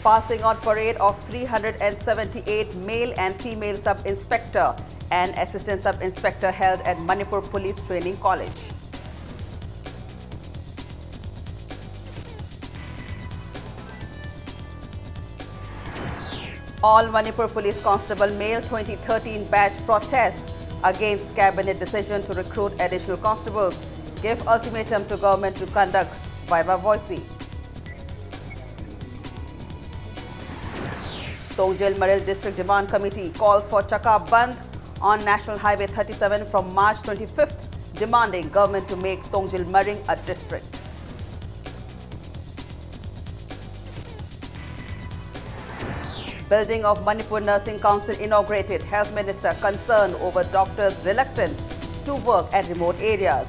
Passing out parade of 378 male and female sub-inspector and assistant sub-inspector held at Manipur Police Training College. All Manipur Police Constable Male 2013 batch protests against cabinet decision to recruit additional constables. Give ultimatum to government to conduct Viva Voice. Tongjil Maril District Demand Committee calls for Chaka Bandh on National Highway 37 from March 25th, demanding government to make Tongjil Maring a district. Building of Manipur Nursing Council inaugurated. Health Minister concerned over doctors' reluctance to work at remote areas.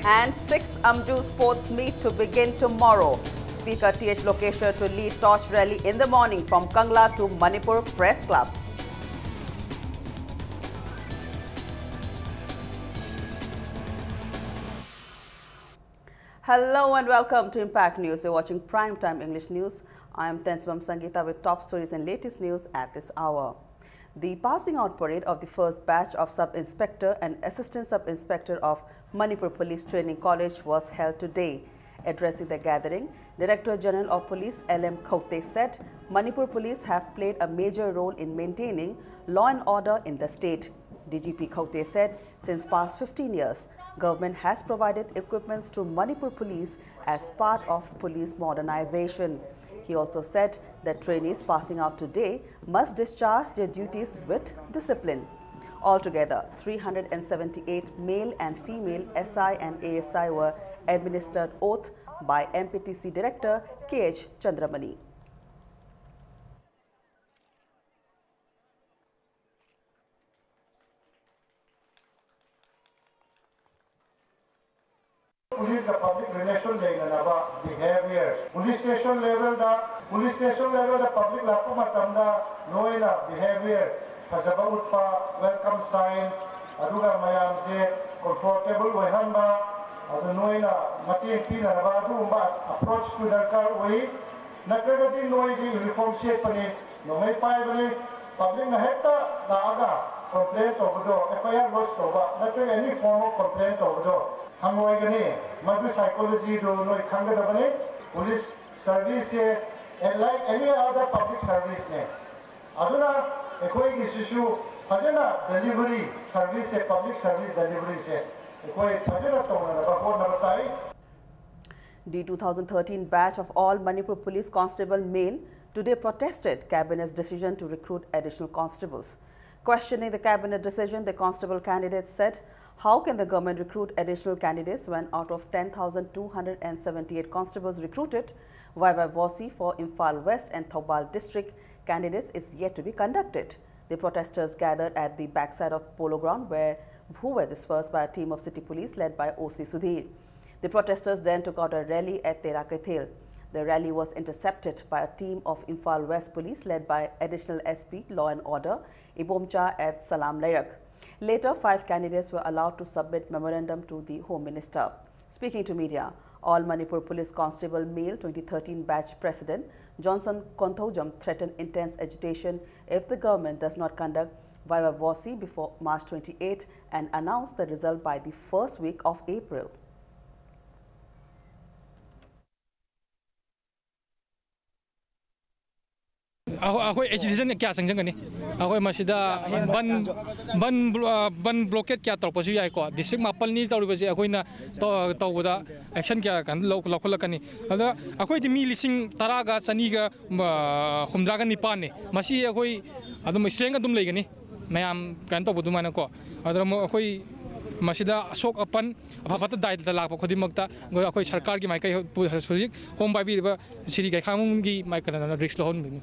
And 6th Amju Sports Meet to begin tomorrow. Speaker T.H. Lokeshwar to lead torch rally in the morning from Kangla to Manipur Press Club. Hello and welcome to Impact News. You're watching Primetime English News. I am Tenswam Sangeeta with top stories and latest news at this hour. The passing out parade of the first batch of Sub-Inspector and Assistant Sub-Inspector of Manipur Police Training College was held today. Addressing the gathering, Director General of Police L.M. Khote said Manipur Police have played a major role in maintaining law and order in the state. DGP Khote said since past 15 years, government has provided equipments to Manipur Police as part of police modernization. He also said that trainees passing out today must discharge their duties with discipline. Altogether, 378 male and female SI and ASI were administered oath by MPTC Director K.H. Chandramani. Police the public relation behavior. Police station level the public lapu matamda noina behavior. Pasaba utpa welcome sign. Aduga mayam se comfortable wehamba. Adu noina mati tina naba adu approach to darkar way. Nakragati noiji uniform shape pani nohai pai bani public na heta daaga complaint over FIR lodge over. Nakrag any form of complaint over. Hangway Madu psychology do no Kanga police service and like any other public service ne. Aduna ekoi issue Hajana delivery service public service delivery se ekoi Hajana to The 2013 batch of all Manipur Police Constable male today protested Cabinet's decision to recruit additional constables. Questioning the Cabinet decision, the constable candidates said, how can the government recruit additional candidates when out of 10,278 constables recruited, Viva Voice for Imphal West and Thoubal district candidates is yet to be conducted? The protesters gathered at the backside of Polo Ground who were dispersed by a team of city police led by O.C. Sudhir. The protesters then took out a rally at Terakethel. The rally was intercepted by a team of Imphal West police led by additional SP Law and Order Ibomcha at Salam Lairak. Later, 5 candidates were allowed to submit memorandum to the Home Minister. Speaking to media, All Manipur Police Constable Male 2013 batch President Johnson Konthaujam threatened intense agitation if the government does not conduct Viva Voice before March 28 and announce the result by the first week of April. Ahoy agitation kya sangjang ni ahoy masida ban blockade kya tor pasu yai ko district mapal ni tor basi akoi na to da action kya kan lokol kani ada akoi di mi lising taraga saniga humdra ga nipan ne masi akoi adum strength adum legani mayam kan to budu mana ko adra mo akoi masida asok apan apapata dai la pa khodi makta akoi sarkar gi maikai sulik home bai bi siri gai khamung gi maikana risk lo hon.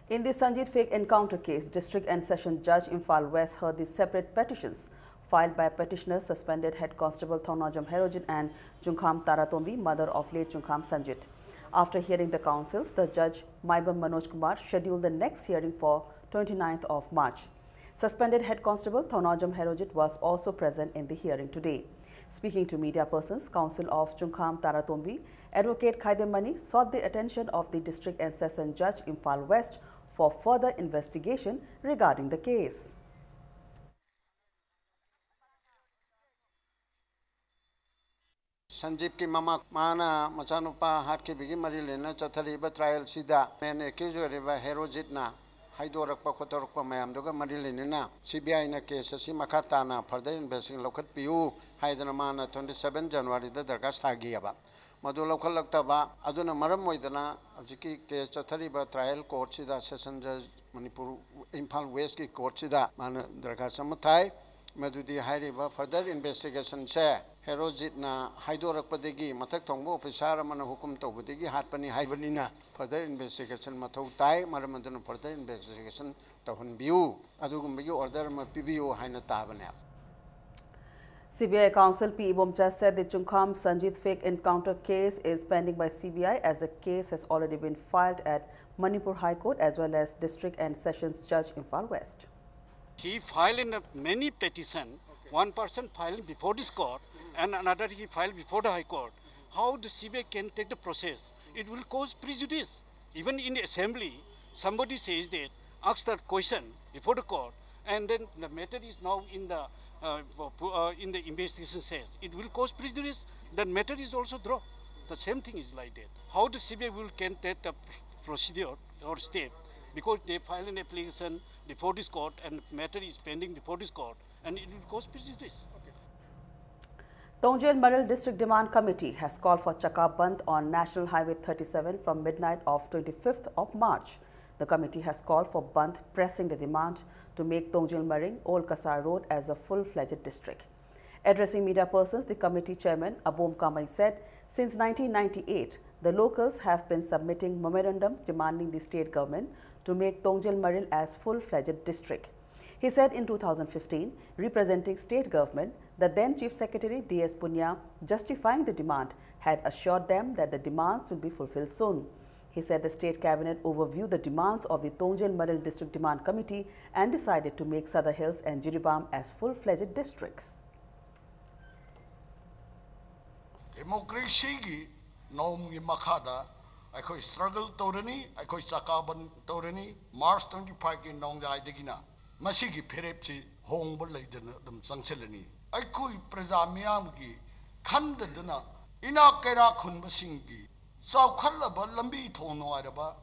In the Sanjeet Fake encounter case, District and Session Judge Imphal West heard the separate petitions filed by petitioners suspended Head Constable Thonajam Herojin and Jungkham Taratombi, mother of late Jungkham Sanjit. After hearing the counsels, the judge Maibam Manoj Kumar scheduled the next hearing for 29th of March. Suspended Head Constable Thonajam Herojit was also present in the hearing today. Speaking to media persons, Council of Chungkham Taratombi, Advocate Khaidemani sought the attention of the District and Session Judge Imphal West for further investigation regarding the case. Sanjeev ki mama mana machanupa hat ki bigi mari lena chathari ba trial sida main accused riba Herojit na haidorakpa khotorakpa mayam doga mari lena CBI na case si makata na further investigation lokhat piu haidana mana 27 January da darkas thagi aba madu lokhal lakta ba aduna maram moidana ajiki case chathari ba trial court sida session judge Manipur Imphal West ki court sida mana darkas samathai madudi hairiba further investigation se Herojit na haidorakpadegi mathak thongbo officer amana hukum tawbadegi hatpani haibanina further investigation mathau tai maramaduna further investigation tawhanbiu adugumbagi order ma pibiu haina tabane. CBI Counsel P. Ibomcha said the Chungkham Sanjeev fake encounter case is pending by CBI as the case has already been filed at Manipur High Court as well as District and Sessions Judge Imphal West. He filed in many petitions. One person filed before this court and another he filed before the High Court. How the CBI can take the process? It will cause prejudice. Even in the assembly, somebody says that, asks that question before the court, and then the matter is now in the investigation says. It will cause prejudice, that matter is also dropped. The same thing is like that. How the CBI can take the procedure or step? Because they file an application before this court and matter is pending before this court, and it will cause prejudice. Tongjian Maral District Demand Committee has called for Chaka Bandh on National Highway 37 from midnight of 25th of March. The committee has called for Bandh, pressing the demand to make Tongjian Maring Old Kasar Road as a full-fledged district. Addressing media persons, the committee chairman Abom Kamai said, since 1998, the locals have been submitting memorandum demanding the state government to make Tongjian Maril as full-fledged district. He said in 2015, representing state government, the then Chief Secretary D.S. Punya, justifying the demand, had assured them that the demands will be fulfilled soon. He said the state cabinet overviewed the demands of the Tongjian Maril District Demand Committee and decided to make Sadar Hills and Jiribam as full-fledged districts. Democracy gi nom gi makhada aikoi struggle torani aikoi chakaban torani March 25 gi nong jai degina masi gi pherep si hong bol leidana dum changselani aikoi praja miyam gi khandadana ina kera khun basing gi chawkhal ba lambi thono araba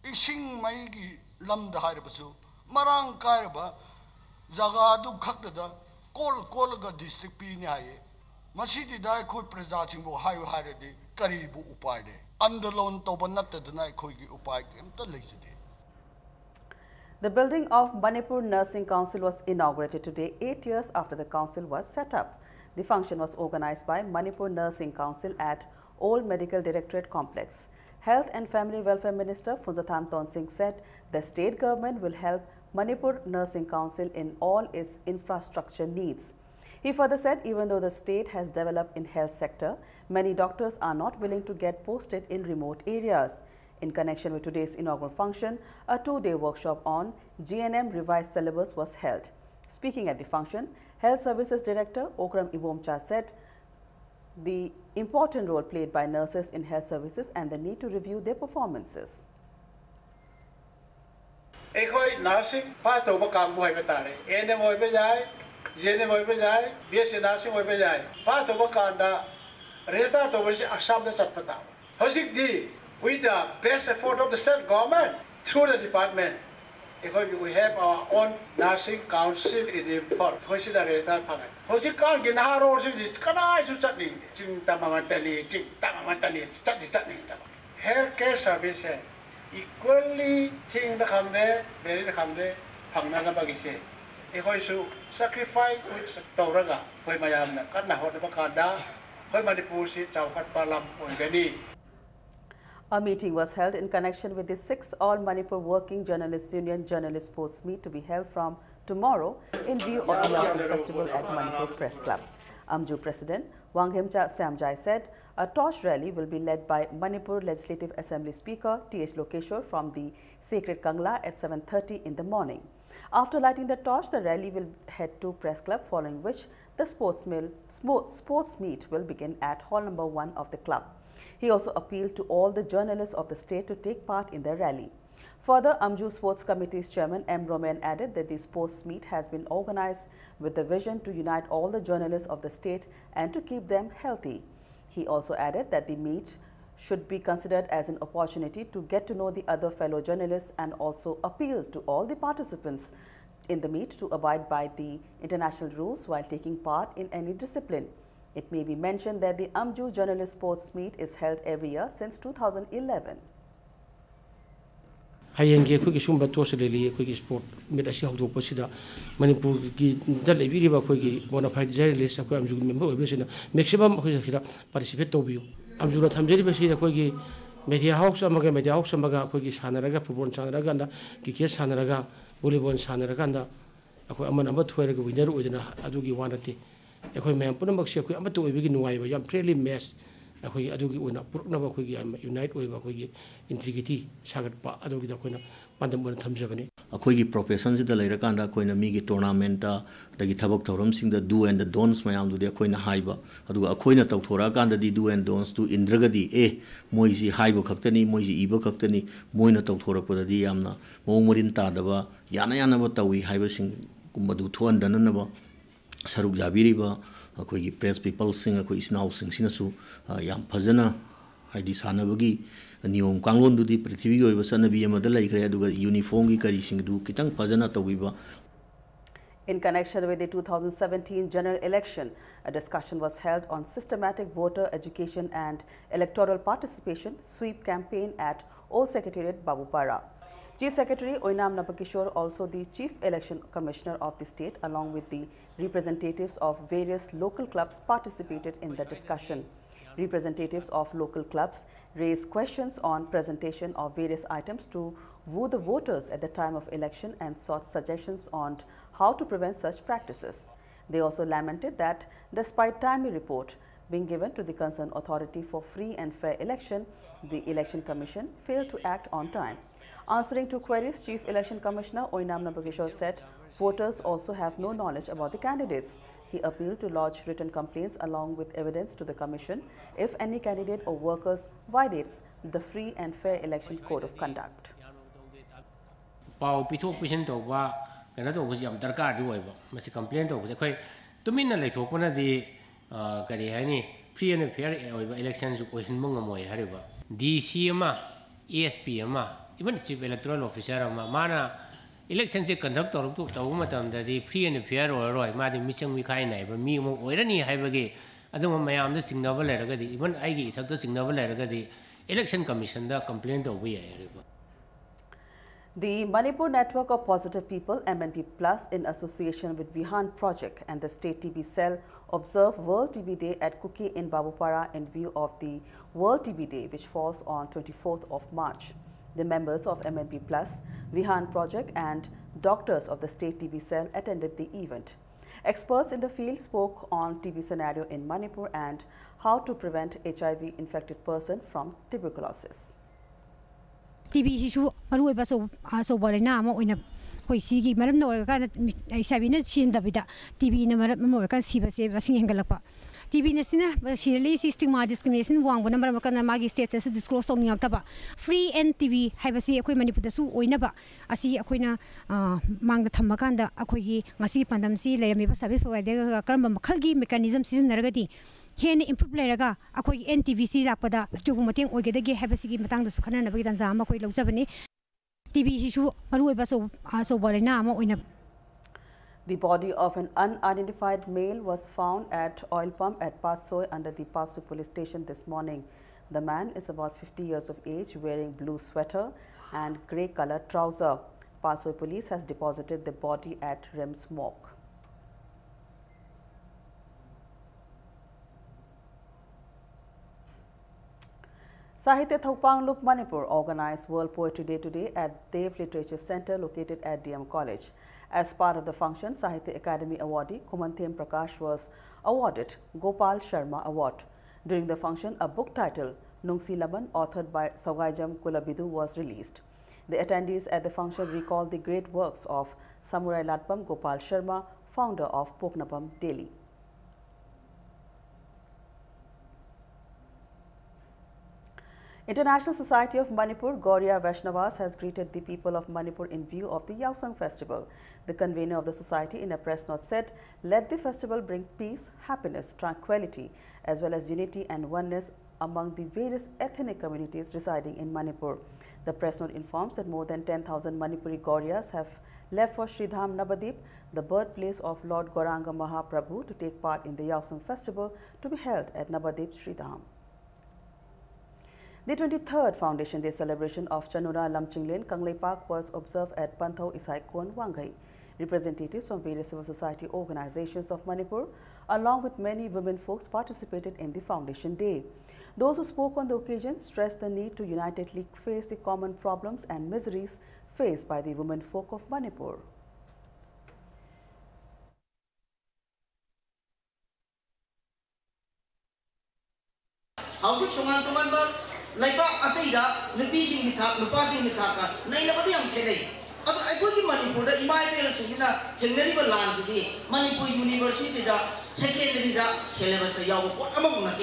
ising mai gi lam da har basu marang kair ba jaga du khakda kol ga district pi ni haye masidi dai khoi praja chingbo hayu haredi karibu upai de andalon toban natadna khoi gi upai kemta leijide. The building of Manipur Nursing Council was inaugurated today, 8 years after the council was set up. The function was organized by Manipur Nursing Council at Old Medical Directorate Complex. Health and Family Welfare Minister Phunzatham Tonsing said the state government will help Manipur Nursing Council in all its infrastructure needs. He further said even though the state has developed in health sector, many doctors are not willing to get posted in remote areas. In connection with today's inaugural function, a 2-day workshop on GNM revised syllabus was held. Speaking at the function, Health Services Director Okram Ibomcha said the important role played by nurses in health services and the need to review their performances. Nursing pass the overcome boy betare. NM boy bejai, GNM boy bejai, BSc nursing boy bejai. Pass the overcome restart over Assam the Satpata. Hosik di with the best effort of the state government through the department. We have our own nursing council in the fort. Hosik the restart packet. Hosik can't get a role in this. Can I should chutney? Ching Tamamatani, Ching Tamamatani, chutney. Healthcare services equally ching the Hamde, very the Hamde, Pangana Bagise. Sacrifice with Toraga, where my Kana Hotapakada, where Manipusi, Chaukat Palam, or Gani. A meeting was held in connection with the 6th All Manipur Working Journalists Union Journalist Sports Meet to be held from tomorrow in view of the Yasin Festival at Manipur Press Club. Amju President Wanghemcha Samjai said a torch rally will be led by Manipur Legislative Assembly Speaker T.H. Lokeshwar from the sacred Kangla at 7:30 in the morning. After lighting the torch, the rally will head to Press Club, following which the sports meet will begin at Hall number 1 of the club. He also appealed to all the journalists of the state to take part in the rally. Further, Amju Sports Committee's chairman M. Romain added that the sports meet has been organized with the vision to unite all the journalists of the state and to keep them healthy. He also added that the meet should be considered as an opportunity to get to know the other fellow journalists and also appeal to all the participants in the meet to abide by the international rules while taking part in any discipline. It may be mentioned that the Amju Journalist Sports Meet is held every year since 2011. Hayenge akhoi sumba tosaleli akhoi sport meet asi hawdokpasida Manipur gi dalebiriba akhoi gi bona fide journalist akhoi Amju member oibesina maximum akhoi sida participate tobiu Amju na thamjeriba sida akhoi gi media house amaga akhoi gi sanaraga football sanaraga na cricket sanaraga volleyball sanaraga na akhoi amana ba thoiraga winner oidina adugi wanati akhoi mem punamak akhoi amatu oibigi nuaiba yam friendly match akhoi adugi una puruknaba akhoi gi unite oiba akhoi gi integrity sagatpa adugi da akhoi pandam bona thamjabani akhoi gi profession sida leira akhoi na mi gi tournament da dagi thabak thoram sing da do and the don'ts mayam du de akhoi na haiba aduga akhoi na tawthora di do and don'ts tu indragadi moi ji haiba khaktani moi ji iba khaktani moi na tawthora podadi yamna momorin ta daba yana ba tawi haiba sing kumbadu thon dananaba saruk jabiriba akhoi gi press people sing akhoi isnau sing sinasu yam phajana haidi sanabagi niyom kanglon dudi prithvi oiba sanabi amada laikre aduga uniform gi kari sing du kitang phajana tawiba. In connection with the 2017 general election, a discussion was held on systematic voter education and electoral participation sweep campaign at Old Secretariat Babupara. Chief Secretary Oinam Nabakishore, also the Chief Election Commissioner of the state, along with the representatives of various local clubs, participated in the discussion. Representatives of local clubs raised questions on presentation of various items to woo the voters at the time of election and sought suggestions on how to prevent such practices. They also lamented that despite timely report being given to the concerned authority for free and fair election, the Election Commission failed to act on time. Answering to queries, Chief Election Commissioner Oinam Nabakishore said voters also have no knowledge about the candidates. He appealed to lodge written complaints along with evidence to the Commission if any candidate or workers violates the Free and Fair Election Code of Conduct. Pau pithok pisin tawba kana to was yam darkar du oiba masi complaint to khoi tuminna leithokpana di kari hani free and fair oiba elections ko hinmong amoi hariba DC ma ESP ma even chief electoral officer ma mana election se conduct to matam da di free and fair roi ma di michang mi khai nai ba mi mo oirani haibagi adum mayam da signal leraga di even ai gi thak da signal leraga di election commission da complaint to bi hariba. The Manipur Network of Positive People, MNP Plus, in association with Vihan Project and the State TB Cell, observe World TB Day at Kuki in Babupara in view of the World TB Day, which falls on 24th of March. The members of MNP Plus, Vihan Project and doctors of the State TB Cell attended the event. Experts in the field spoke on TB scenario in Manipur and how to prevent HIV-infected person from tuberculosis. TB issue maru ba so bolena mo ina koi sigi maram no ka sabina chin dabida TB na maram mo ka siba se basing hengalapa TB na sina serially stigma discrimination wang bona maram ka na magi status disclose on ngak taba free and TB haibasi akoi manipur da su oina ba asi akoi na mang da thamma kanda akoi gi ngasi pandam si lerami ba service provider karamba makhal gi mechanism season naragati hen improve leraga akoi NTVC lakpada chubu mateng oigedagi habasigi matang da sukhana nabagi danza ma koi lawjabani TB issue maru ba so bolena ma oina. The body of an unidentified male was found at oil pump at Pasoy under the Pasoy police station this morning. The man is about 50 years of age, wearing blue sweater and grey colored trouser. Pasoy police has deposited the body at Rems morgue. Sahitya Thongpanglup Manipur organized World Poetry Day today at Dev Literature Center located at DM College. As part of the function, Sahitya Academy awardee Kumanthem Prakash was awarded Gopal Sharma Award. During the function, a book titled Nungsi Laban, authored by Sawajam Kulabidu, was released. The attendees at the function recalled the great works of Samurai Latpam Gopal Sharma, founder of Poknapam, Delhi. International Society of Manipur, Gauriya Vaishnavas, has greeted the people of Manipur in view of the Yaosang festival. The convener of the society in a press note said, "Let the festival bring peace, happiness, tranquility, as well as unity and oneness among the various ethnic communities residing in Manipur." The press note informs that more than 10,000 Manipuri Gauriyas have left for Sridham Nabadip, the birthplace of Lord Gauranga Mahaprabhu, to take part in the Yaosang festival to be held at Nabadip Sridham. The 23rd Foundation Day celebration of Chanura Lamchinglen, Kanglei Park was observed at Panthau Isaikon, Wangai. Representatives from various civil society organizations of Manipur, along with many women folks, participated in the Foundation Day. Those who spoke on the occasion stressed the need to unitedly face the common problems and miseries faced by the women folk of Manipur. Laiba Ataida, Nupishing Hitak, Nupasing Hitaka, Nailabadiam Kenny. Other I go to Manipur, the Imai Sina, Teneriba Lands, Manipur University, the secondary syllabus, the Yaw, Amamuna.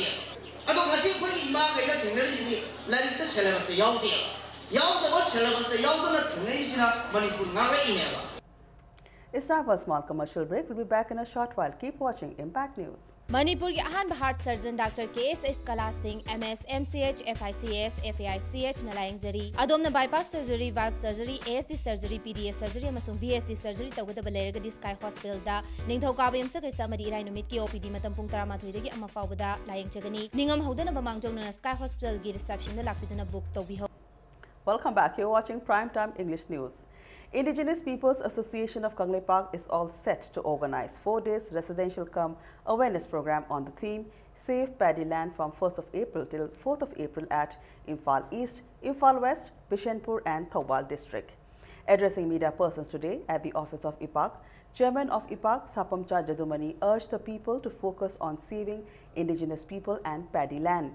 I don't see what Imai Teneriba, like the syllabus, the Yaw there. Yaw the what syllabus, the Yaw Teneriba, Manipur, Nara. It's time for a small commercial break. We'll be back in a short while. Keep watching Impact News. Manipur के अहान heart surgeon doctor KSS Kala Singh MS MCH FICS FAICH नलायंग जरी अदोमना bypass surgery valve surgery ASD surgery PDS surgery अमसुंग VSD surgery तौगदब लेरगदि sky hospital दा निंगथौकाबा यमसक समरी इराई नुमित की OPD मतम पुंग 13 दगी अमा फावदा लायंग जगनी निंगम हौदना बमांगजौना स्काई हॉस्पिटल की रिसेप्शन दा लाक्तिदुना book तौबिहो. Welcome back. You're watching Primetime English News. Indigenous Peoples Association of Kanglei Park is all set to organize 4 days residential cum awareness program on the theme Save Paddy Land from 1st of April till 4th of April at Imphal East, Imphal West, Bishanpur and Thoubal district. Addressing media persons today at the office of IPAC, Chairman of IPAC Sapamcha Jadumani urged the people to focus on saving indigenous people and paddy land.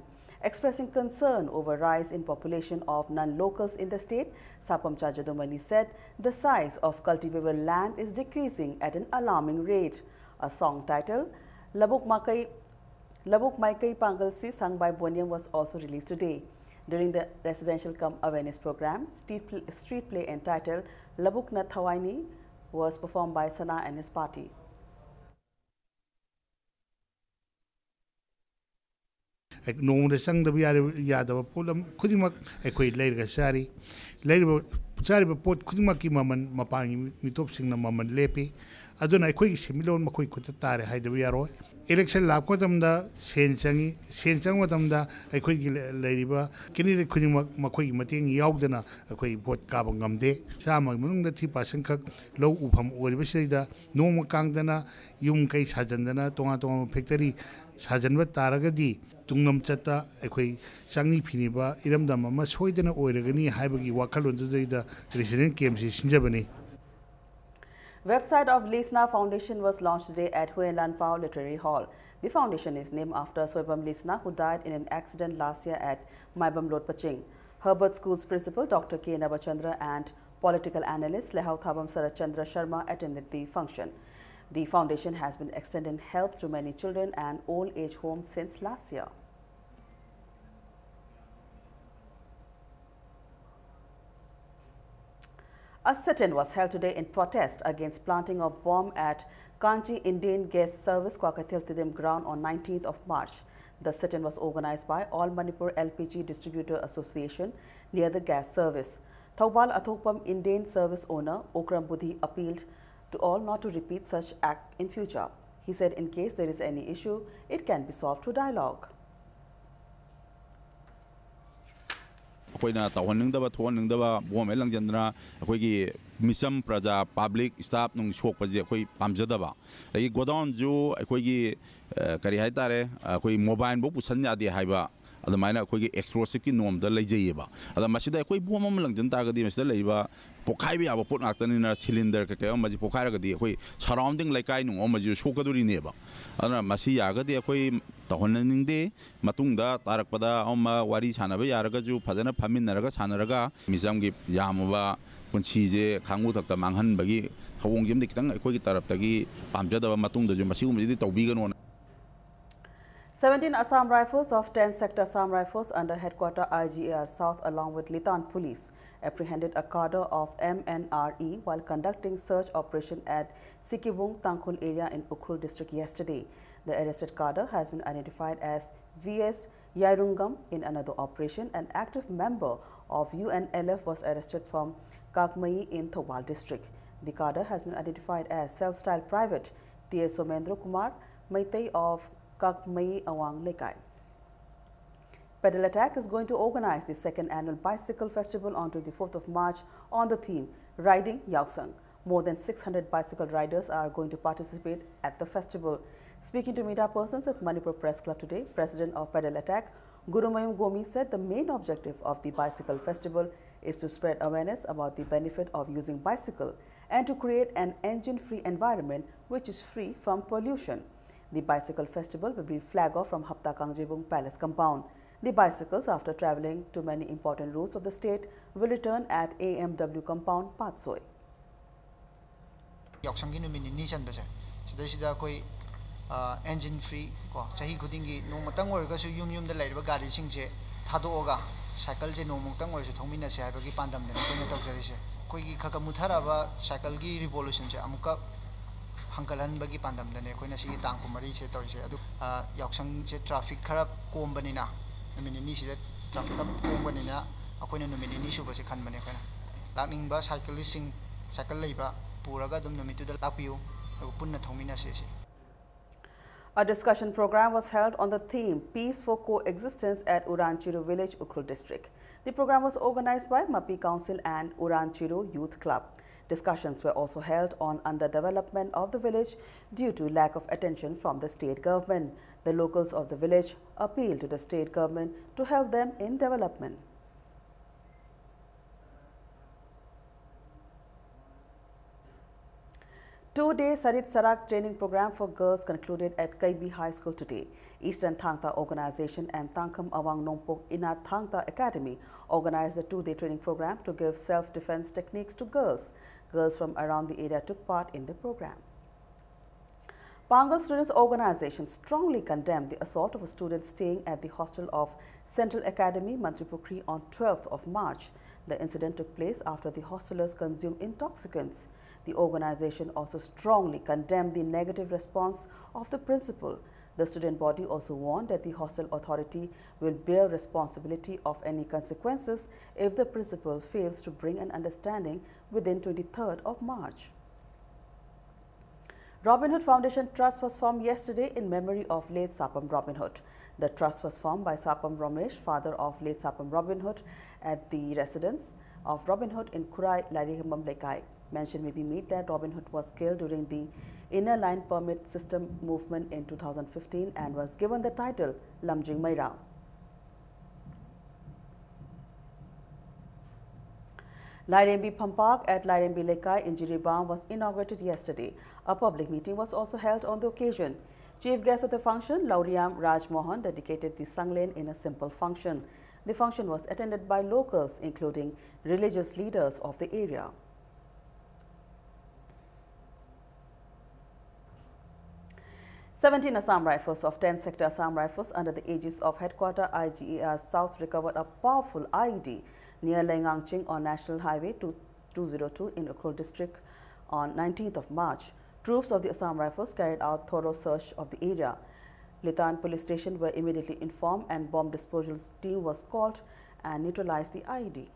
Expressing concern over rise in population of non-locals in the state, Sapamcha Jadumani said the size of cultivable land is decreasing at an alarming rate. A song titled Labuk Maikai Pangalsi, sung by Boniam, was also released today. During the residential cum awareness program, street play entitled Labuk Na Thawaini was performed by Sana and his party. नोंद संगदब Yadav pollen खुदिमक अखोई लेरगा सारी लेरबो सारीबो pot खुदिमक की ममन मपांगी मितोप सिंगना ममन लेपी अदुना अखोई सेमिलोन मखोई खुद तारे हाइदब यारो election लापको तमदा Sen चंग मतमदा अखोई लेरिबा किनि खुदिमक मखोई मतेंग यावदना अखोई वोट काबा ngamde सामग मनुंगदा 3% खक लो उफम ओरिबसिदा नोम कांगदना युम कै साजनदना तोंगा तोंगा फैक्टरी साजनब तारगदी तुंगम चता अखोई संगी फिनिबा इरमदम अमा सोइदना ओइरगनी हाइबगी वाखलोंदुदैदा resident केम्पसी सिंजबनी. Website of Lisna Foundation was launched today at Hue Lanpao Literary Hall. The foundation is named after Soibam Lisna, who died in an accident last year at Maibam Lod Paching. Herbert School's principal Dr. K. Nabachandra and political analyst Lehau Thabam Sarachandra Sharma attended the function. The foundation has been extending help to many children and old age homes since last year. A sit-in was held today in protest against planting of bomb at Kanchi Indian Gas Service Kwakathiltidim ground on 19th of March. The sit-in was organized by All Manipur LPG Distributor Association near the gas service. Thoubal Athopam Indian service owner Okram Budhi appealed to all not to repeat such act in future. He said in case there is any issue, it can be solved through dialogue. अखोइना तौहननिंगदबा थोहननिंगदबा बोम एलंजंद्रा अखोइगी मिसम प्रजा public staff नुंग सोकपजे अखोइ पामजदबा अई godown जो अखोइगी करी हाइतारे अखोइ mobile बो पुसन यादे हाइबा adamaina akhoi gi explosive ki norm da leijayeba ada masida akhoi bom am langjan ta gadi masida leiba pokhai bi aba pot ngaktan na cylinder ka ka maji pokhai ra gadi akhoi surrounding laikai nu maji shokaduri neba ada masi ya gadi akhoi tahonningde matungda tarakpada amma wari sanaba yaraga ju phadana phaminaraga sanaraga mizam gi yamaba punchije khangu thakta manghan bagi thawong jim dikitang akhoi gi tarap tagi pamjadaba matungda ju masi umdi tawbigano. 17 Assam Rifles of 10th Sector Assam Rifles under headquarter IGAR South along with Litan Police apprehended a cadre of MNRE while conducting search operation at Sikibung Tangkhul area in Ukhrul district yesterday. The arrested cadre has been identified as VS Yairungam. In another operation, an active member of UNLF was arrested from Kakmai in Thawal district. The cadre has been identified as self-styled private T.S. Somendra Kumar, Maitai of Kakmai Awang Lekai. Pedal Attack is going to organize the second annual bicycle festival on 24th of March on the theme Riding Yausang. More than 600 bicycle riders are going to participate at the festival. Speaking to media persons at Manipur Press Club today, President of Pedal Attack, Gurumayum Gomi, said the main objective of the bicycle festival is to spread awareness about the benefit of using bicycle and to create an engine-free environment which is free from pollution. The bicycle festival will be flag off from Hapta Kangjebung Palace compound. The bicycles, after travelling to many important routes of the state, will return at AMW compound, Patsoi. Engine free ko chahi khudingi nomotang orga su yum da laiba gari singse thadoga cycle je nomotang orse thongmina se haibagi pandam de ko na tawjari se koi gi khaka mutharaba cycle gi revolution se amuka hankalan bagi pandam de ne koina si tang kumari se toise adu yaksang se traffic khara kombanina nomini ni sida traffic kombanina akoina nomini ni su ba se khan bane kana lakning ba cyclist sing cycle leiba puraga dum nomitu da lapiu punna thongmina se se. A discussion program was held on the theme Peace for Coexistence at Uranchiru Village, Ukhrul district. The program was organized by Mapi Council and Uranchiru Youth Club. Discussions were also held on underdevelopment of the village due to lack of attention from the state government. The locals of the village appealed to the state government to help them in development. Two-day Sarit Sarak training program for girls concluded at Kaibi High School today. Eastern Thangta Organization and Tangkham Awang Nongpok Inat Thangta Academy organized the two-day training program to give self-defense techniques to girls. Girls from around the area took part in the program. Pangal Students Organization strongly condemned the assault of a student staying at the hostel of Central Academy, Mantripukri on 12th of March. The incident took place after the hostelers consumed intoxicants. The organization also strongly condemned the negative response of the principal. The student body also warned that the hostel authority will bear responsibility of any consequences if the principal fails to bring an understanding within 23rd of March. Robin Hood Foundation Trust was formed yesterday in memory of late Sapam Robin Hood. The trust was formed by Sapam Ramesh, father of late Sapam Robin Hood, at the residence of Robin Hood in Kurai, Larihimam Lekai. Mention may be made that Robin Hood was killed during the Inner Line Permit System movement in 2015 and was given the title Lamjing Maira. Lairembi Pampak at Lairembi Lekai in Jiribam was inaugurated yesterday. A public meeting was also held on the occasion. Chief guest of the function, Lauriam Raj Mohan, dedicated the Sanglen in a simple function. The function was attended by locals, including religious leaders of the area. "17 Assam Rifles of 10th Sector Assam Rifles under the aegis of Headquarter IGAR South recovered a powerful IED near Lengangching on National Highway 202 in Ukhrul district on 19th of March. Troops of the Assam Rifles carried out thorough search of the area. Litan police station were immediately informed and bomb disposal team was called and neutralized the IED.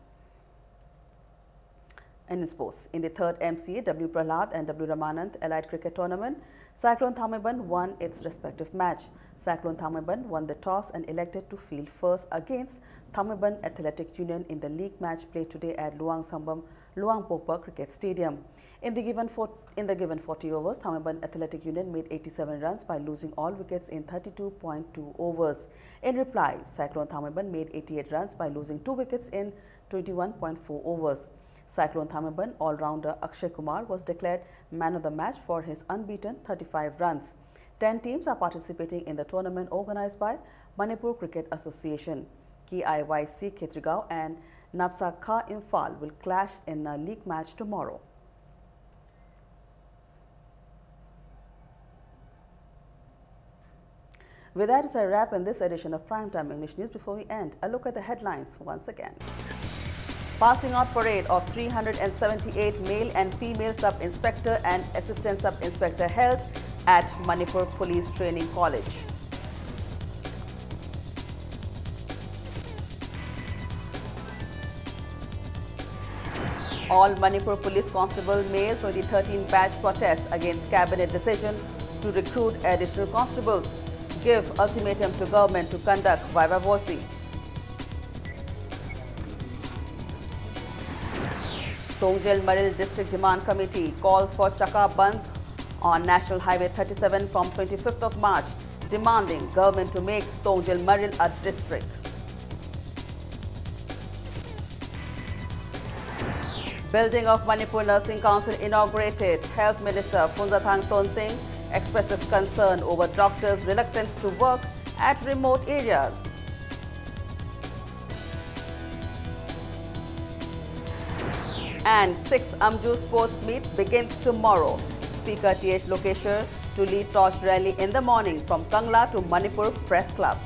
And in sports, in the third MCA, W. Prahlad and W. Ramanand Allied Cricket Tournament, Cyclone Thammaban won its respective match. Cyclone Thammaban won the toss and elected to field first against Thammaban Athletic Union in the league match played today at Luang Sambam Luangpokpa Cricket Stadium. In the given 40 overs, Thammaban Athletic Union made 87 runs by losing all wickets in 32.2 overs. In reply, Cyclone Thammaban made 88 runs by losing 2 wickets in 21.4 overs. Cyclone Thammaban all-rounder Akshay Kumar was declared man of the match for his unbeaten 35 runs. 10 teams are participating in the tournament organized by Manipur Cricket Association. KIYC Khetrigao and Napsa Kha Imphal will clash in a league match tomorrow. With that, it's a wrap in this edition of Primetime English News. Before we end, a look at the headlines once again. Passing out parade of 378 male and female sub-inspector and assistant sub-inspector held at Manipur Police Training College. All Manipur Police Constable male 2013 batch protests against cabinet decision to recruit additional constables. Give ultimatum to government to conduct Viva Voce. Tongjel Maril District Demand Committee calls for Chaka Bandh on National Highway 37 from 25th of March, demanding government to make Tongjel Maril a district. Building of Manipur Nursing Council inaugurated. Health Minister Phunzathang Tonsing expresses concern over doctors' reluctance to work at remote areas. And 6th Amju Sports Meet begins tomorrow. Speaker T.H. Lokeshwar to lead torch rally in the morning from Kangla to Manipur Press Club.